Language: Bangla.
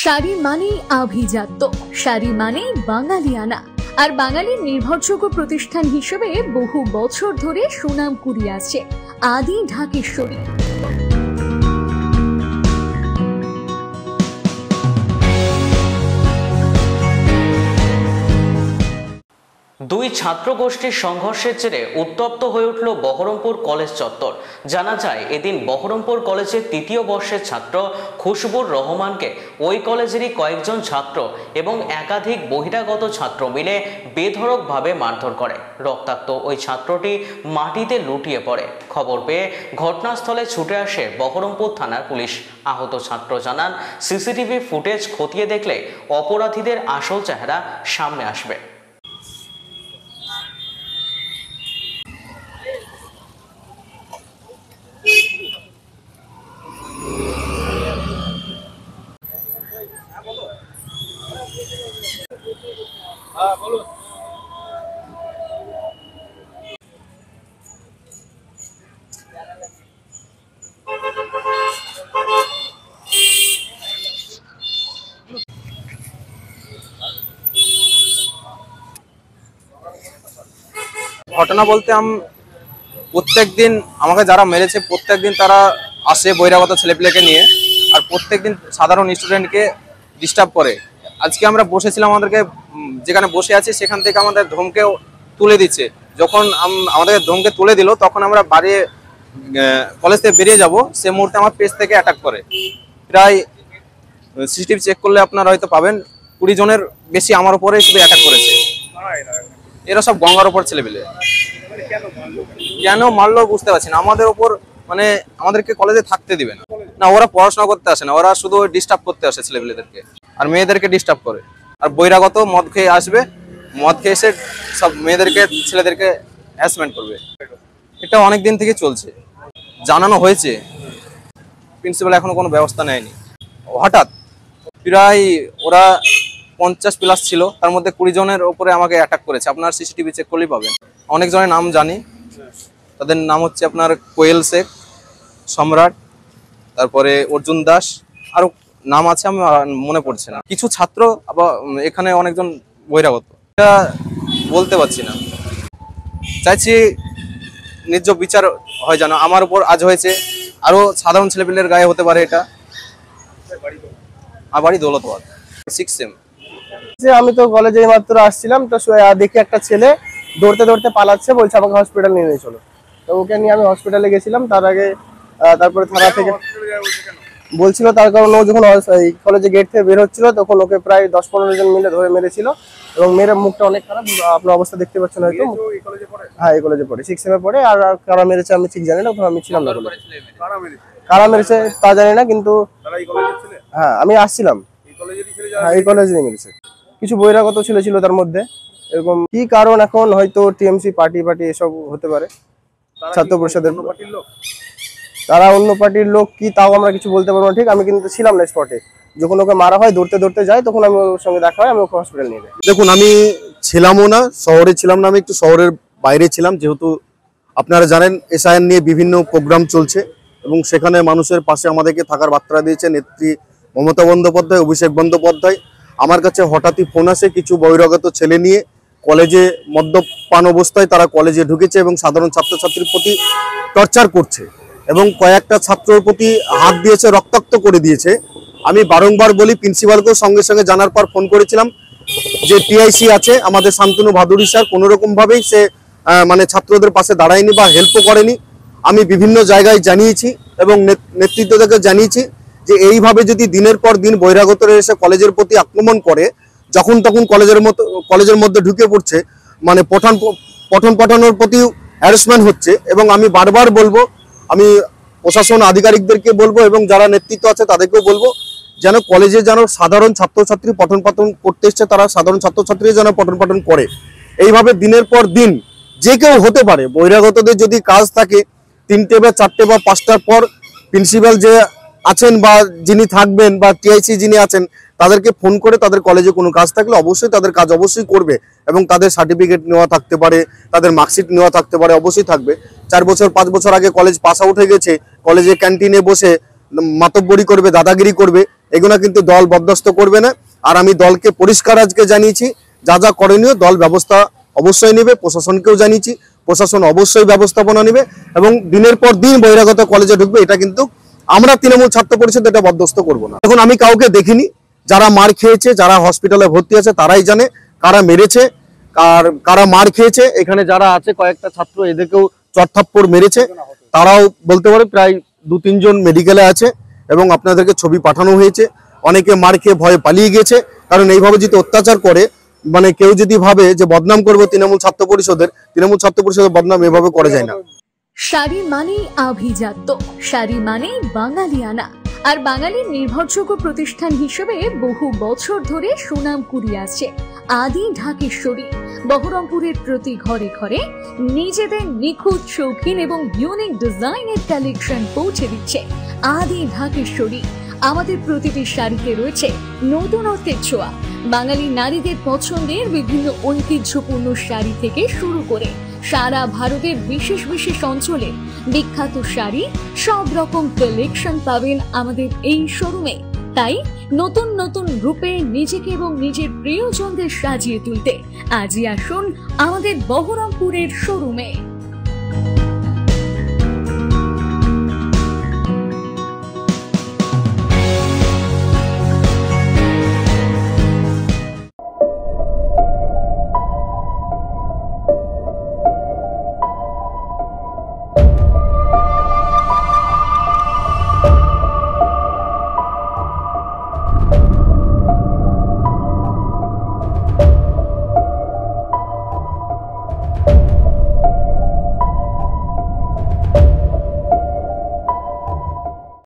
শাড়ি মানেই আভিজাত্য, শাড়ি মানেই বাঙালিয়ানা। আর বাঙালির নির্ভরযোগ্য প্রতিষ্ঠান হিসেবে বহু বছর ধরে সুনাম কুড়িয়ে আসছে আদি ঢাকেশ্বরী। দুই ছাত্র গোষ্ঠীর সংঘর্ষের জেরে উত্তপ্ত হয়ে উঠল বহরমপুর কলেজ চত্বর। জানা যায়, এদিন বহরমপুর কলেজের তৃতীয় বর্ষের ছাত্র খুশবুর রহমানকে ওই কলেজেরই কয়েকজন ছাত্র এবং একাধিক বহিরাগত ছাত্র মিলে বেধড়কভাবে মারধর করে। রক্তাক্ত ওই ছাত্রটি মাটিতে লুটিয়ে পড়ে। খবর পেয়ে ঘটনাস্থলে ছুটে আসে বহরমপুর থানার পুলিশ। আহত ছাত্র জানান, সিসিটিভি ফুটেজ খতিয়ে দেখলে অপরাধীদের আসল চেহারা সামনে আসবে। ঘটনা বলতে প্রত্যেকদিন আমাকে যারা মেরেছে প্রত্যেকদিন তারা আসে বহিরাগত ছেলেপিলেকে নিয়ে, আর প্রত্যেকদিন সাধারণ স্টুডেন্টকে ডিস্টার্ব করে। আজকে আমরা বসেছিলাম, আমাদেরকে যেখানে বসে আছি সেখান থেকে আমাদের ধমকে তুলে দিচ্ছে। যখন আমাদেরকে ধমকে তুলে দিল তখন আমরা বাড়ি কলেজ থেকে বেরিয়ে যাব, সে মুহূর্তে আমার পেজ থেকে অ্যাটাক করে। প্রায় সিসিটিভি চেক করলে আপনারা হয়তো পাবেন 20 জনের বেশি আমার উপরে শুধু অ্যাটাক করেছে। এরা সব গঙ্গার ওপর ছেলেপিলে। কেন মারলো বুঝতে পারছি না। আমাদের ওপর মানে আমাদেরকে কলেজে থাকতে দিবে না। না, ওরা পড়াশোনা করতে আসে না, ওরা শুধু ডিস্টার্ব করতে আসে ছেলেপিলেদেরকে, আর মেয়েদেরকে ডিস্টার্ব করে। আর বহিরাগত মদ খেয়ে আসবে, মদ খেয়ে এসে সব মেয়েদেরকে ছেলেদেরকে হ্যারাসমেন্ট করবে। এটা অনেক দিন থেকে চলছে, জানানো হয়েছে, প্রিন্সিপাল এখনো কোনো ব্যবস্থা নেয়নি। হঠাৎ প্রায় ওরা 50+ ছিল, তার মধ্যে 20 জনের উপরে আমাকে অ্যাটাক করেছে। আপনার সিসিটিভি চেক করলেই পাবেন। অনেক জনের নাম জানি, তাদের নাম হচ্ছে আপনার কোয়েল শেখ, সম্রাট, তারপরে অর্জুন দাস, আরো নাম আছে আমি মনে পড়ছে না। কিছু ছাত্র আবার এখানে অনেকজন বহিরাগত, এটা বলতে পারছি না। চাইছি ন্যায্য বিচার হয় যেন। আমার উপর আজ হয়েছে, আরো সাধারণ ছেলেপিলের গায়ে হতে পারে। এটা আমার বাড়ি দৌলতবাদ, 6 সেম। আমি তো কলেজে মাত্র আসছিলাম, তো দেখি একটা ছেলে দৌড়তে দৌড়তে পালাচ্ছে, বলছে আমাকে হসপিটাল নিয়ে চলো। তো ওকে নিয়ে আমি হসপিটালে গেছিলাম। তার আগে তারপরে থানা থেকে বলছিল, তার কারণ ও যখন কলেজে গেট থেকে বের হচ্ছিল তখন ওকে প্রায় 10-15 জন মিলে ধরে মেরেছিল, এবং মেরে মুখটা অনেক খারাপ। আপনার অবস্থা দেখতে পাচ্ছেন হয়তো। হ্যাঁ, এই কলেজে পড়ে, 6 সেমে পড়ে। আর কারা মেরেছে আমি ঠিক জানি না, তখন আমি ছিলাম না। কারা মেরেছে তা জানি না, কিন্তু হ্যাঁ আমি আসছিলাম। হ্যাঁ, এই কলেজে মেরেছে। কিছু বহিরাগত ছিল তার মধ্যে। এরকম কি কারণ এখন হয়তো টিএমসি পার্টি এসব হতে পারে। ছাত্র পরিষদের তারা অন্য পার্টির লোক কি, তাও আমরা কিছু বলতে পারবো না ঠিক। আমি কিন্তু ছিলাম না স্পটে, যখন ওকে মারা হয় দৌড়তে দৌড়তে যায়, তখন আমি ওর সঙ্গে দেখা হয়, আমি ওকে হসপিটাল নিয়ে যাই। দেখুন, আমি ছিলামও না, শহরে ছিলাম না, আমি একটু শহরের বাইরে ছিলাম। যেহেতু আপনারা জানেন এসআইএন নিয়ে বিভিন্ন প্রোগ্রাম চলছে, এবং সেখানে মানুষের পাশে আমাদেরকে থাকার বার্তা দিয়েছে নেত্রী মমতা বন্দ্যোপাধ্যায়, অভিষেক বন্দ্যোপাধ্যায়। আমার কাছে হঠাৎই ফোন আসে, কিছু বহিরাগত ছেলে নিয়ে কলেজে মদ্যপান অবস্থায় তারা কলেজে ঢুকেছে এবং সাধারণ ছাত্রছাত্রীর প্রতি টর্চার করছে, এবং কয়েকটা ছাত্রের প্রতি হাত দিয়েছে, রক্তাক্ত করে দিয়েছে। আমি বারংবার বলি, প্রিন্সিপালকেও সঙ্গে সঙ্গে জানার পর ফোন করেছিলাম যে টিআইসি আছে আমাদের শান্তনু ভাদুরী স্যার, কোনোরকমভাবেই সে মানে ছাত্রদের পাশে দাঁড়ায়নি বা হেল্পও করেনি। আমি বিভিন্ন জায়গায় জানিয়েছি এবং নেতৃত্বকে জানিয়েছি যে এইভাবে যদি দিনের পর দিন বহিরাগতরা এসে কলেজের প্রতি আক্রমণ করে, যখন তখন কলেজের মধ্যে ঢুকে পড়ছে, মানে পঠন পাঠানোর প্রতি হ্যারাসমেন্ট হচ্ছে। এবং আমি বারবার বলবো, আমি প্রশাসন আধিকারিকদেরকে বলবো এবং যারা নেতৃত্ব আছে তাদেরকেও বলবো, যেন কলেজে যেন সাধারণ ছাত্রছাত্রী পঠন পাঠন করতে এসছে, তারা সাধারণ ছাত্রছাত্রী যেন পঠন পাঠন করে। এইভাবে দিনের পর দিন যে কেউ হতে পারে। বহিরাগতদের যদি কাজ থাকে 3টে বা 4টে বা 5টার পর প্রিন্সিপাল যে আছেন বা যিনি থাকবেন বা টিআইসি যিনি আছেন তাদেরকে ফোন করে তাদের কলেজে কোনো কাজ থাকলে অবশ্যই তাদের কাজ অবশ্যই করবে, এবং তাদের সার্টিফিকেট নেওয়া থাকতে পারে, তাদের মার্কশিট নেওয়া থাকতে পারে, অবশ্যই থাকবে। 4 বছর 5 বছর আগে কলেজ পাস আউট হয়ে গেছে, কলেজে ক্যান্টিনে বসে মাতব্বরি করবে, দাদাগিরি করবে, এগুলো কিন্তু দল বরদাস্ত করবে না। আর আমি দলকে পরিষ্কার আজকে জানিয়েছি, যা যা করণীয় দল ব্যবস্থা অবশ্যই নেবে, প্রশাসনকেও জানিয়েছি, প্রশাসন অবশ্যই ব্যবস্থাপনা নেবে এবং দিনের পর দিন বহিরাগত কলেজে ঢুকবে, এটা কিন্তু আমরা তৃণমূল ছাত্র পরিষদ এটা বরদাস্ত করবো না। এখন আমি কাউকে দেখিনি, যারা মার খেয়েছে, যারা হসপিটালে ভর্তি আছে তারাই জানে কারা মেরেছে আর কারা মার খেয়েছে। এখানে যারা আছে কয়েকটা ছাত্র, এদেরকেও চড়থাপ্পড় মেরেছে, তারাও বলতে পারে প্রায় 2-3 জন মেডিকেলে আছে এবং আপনাদেরকে ছবি পাঠানো হয়েছে। অনেকে মার খেয়ে ভয়ে পালিয়ে গেছে, কারণ এইভাবে যদি অত্যাচার করে, মানে কেউ যদি ভাবে যে বদনাম করবো তৃণমূল ছাত্র পরিষদের বদনাম এভাবে করা যায় না। শাড়ি মানেই আভিজাত্য, শাড়ি মানেই বাঙালিয়ানা, আর বাঙালির নির্ভরযোগ্য প্রতিষ্ঠান হিসেবে বহু বছর ধরে সুনাম কুড়িয়ে আসছে আদি ঢাকেশ্বরী। বহরমপুরের প্রতি ঘরে ঘরে নিজেদের নিখুঁত, শৌখিন এবং ইউনিক ডিজাইনের কালেকশন পৌঁছে দিচ্ছে আদি ঢাকেশ্বরী। আমাদের প্রতিটি শাড়িতে রয়েছে নতুনত্বের ছোঁয়া। বাঙালি নারীদের পছন্দের বিভিন্ন ঐতিহ্যপূর্ণ শাড়ি থেকে শুরু করে সারা ভারতের বিশেষ বিশেষ অঞ্চলে বিখ্যাত শাড়ি, সব রকম কালেকশন পাবেন আমাদের এই শোরুমে। তাই নতুন নতুন রূপে নিজেকে এবং নিজের প্রিয়জনদের সাজিয়ে তুলতে আজই আসুন আমাদের বহরমপুরের শোরুমে।